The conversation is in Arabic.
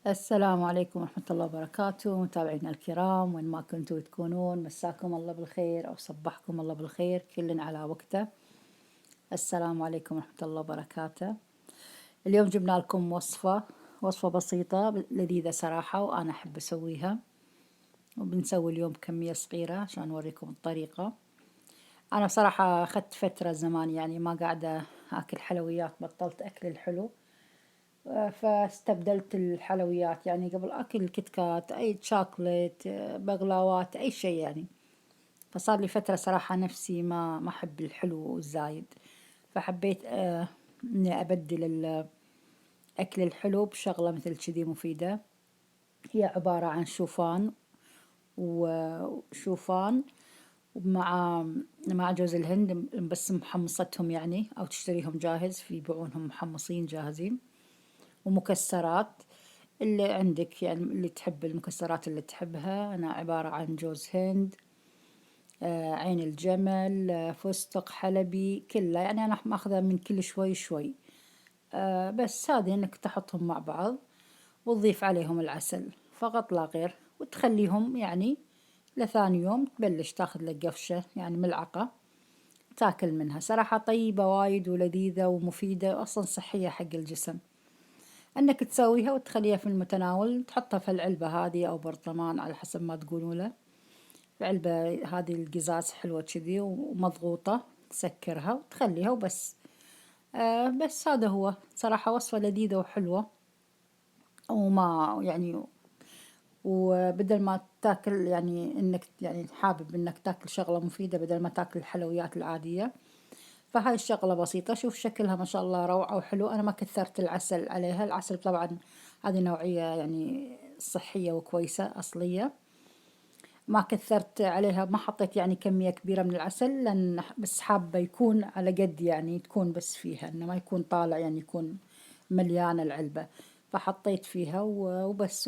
السلام عليكم ورحمة الله وبركاته، متابعينا الكرام وين ما كنتوا تكونون، مساكم الله بالخير أو صبحكم الله بالخير، كل على وقته. السلام عليكم ورحمة الله وبركاته. اليوم جبنا لكم وصفة بسيطة لذيذة صراحة، وأنا أحب أسويها، وبنسوي اليوم كمية صغيرة عشان نوريكم الطريقة. أنا بصراحة أخذت فترة زمان يعني ما قاعدة أكل حلويات، بطلت أكل الحلو. فاستبدلت الحلويات، يعني قبل أكل كيت كات، أي شوكولات، بقلاوات، أي شيء يعني. فصار لي فترة صراحة نفسي ما أحب الحلو الزايد، فحبيت إني أبدل الأكل الحلو بشغلة مثل كذي مفيدة. هي عبارة عن وشوفان مع جوز الهند، بس محمصتهم يعني، أو تشتريهم جاهز، في يبيعونهم محمصين جاهزين. ومكسرات اللي عندك، يعني اللي تحب المكسرات اللي تحبها. أنا عبارة عن جوز هند، عين الجمل، فستق حلبي، كله يعني أنا ماخذة من كل شوي شوي. بس هذه إنك تحطهم مع بعض وتضيف عليهم العسل فقط لا غير، وتخليهم يعني لثاني يوم تبلش تاخذ لك قفشة، يعني ملعقة تاكل منها. صراحة طيبة وايد ولذيذة ومفيدة، أصلا صحية حق الجسم. انك تسويها وتخليها في المتناول، تحطها في العلبة هذه او برطمان على حسب ما تقولوا له. العلبة هذه القزاز حلوة كذي ومضغوطة، تسكرها وتخليها وبس. بس هذا هو صراحة وصفة لذيذة وحلوة، وما يعني، وبدل ما تاكل يعني انك يعني حابب انك تاكل شغلة مفيدة بدل ما تاكل الحلويات العادية. فهاي الشغلة بسيطة. شوف شكلها ما شاء الله روعة وحلو. أنا ما كثرت العسل عليها، العسل طبعا هذه نوعية يعني صحية وكويسة أصلية. ما كثرت عليها، ما حطيت يعني كمية كبيرة من العسل، لأن بس حابة يكون على قد يعني تكون بس فيها، إنه ما يكون طالع يعني يكون مليانة العلبة. فحطيت فيها وبس.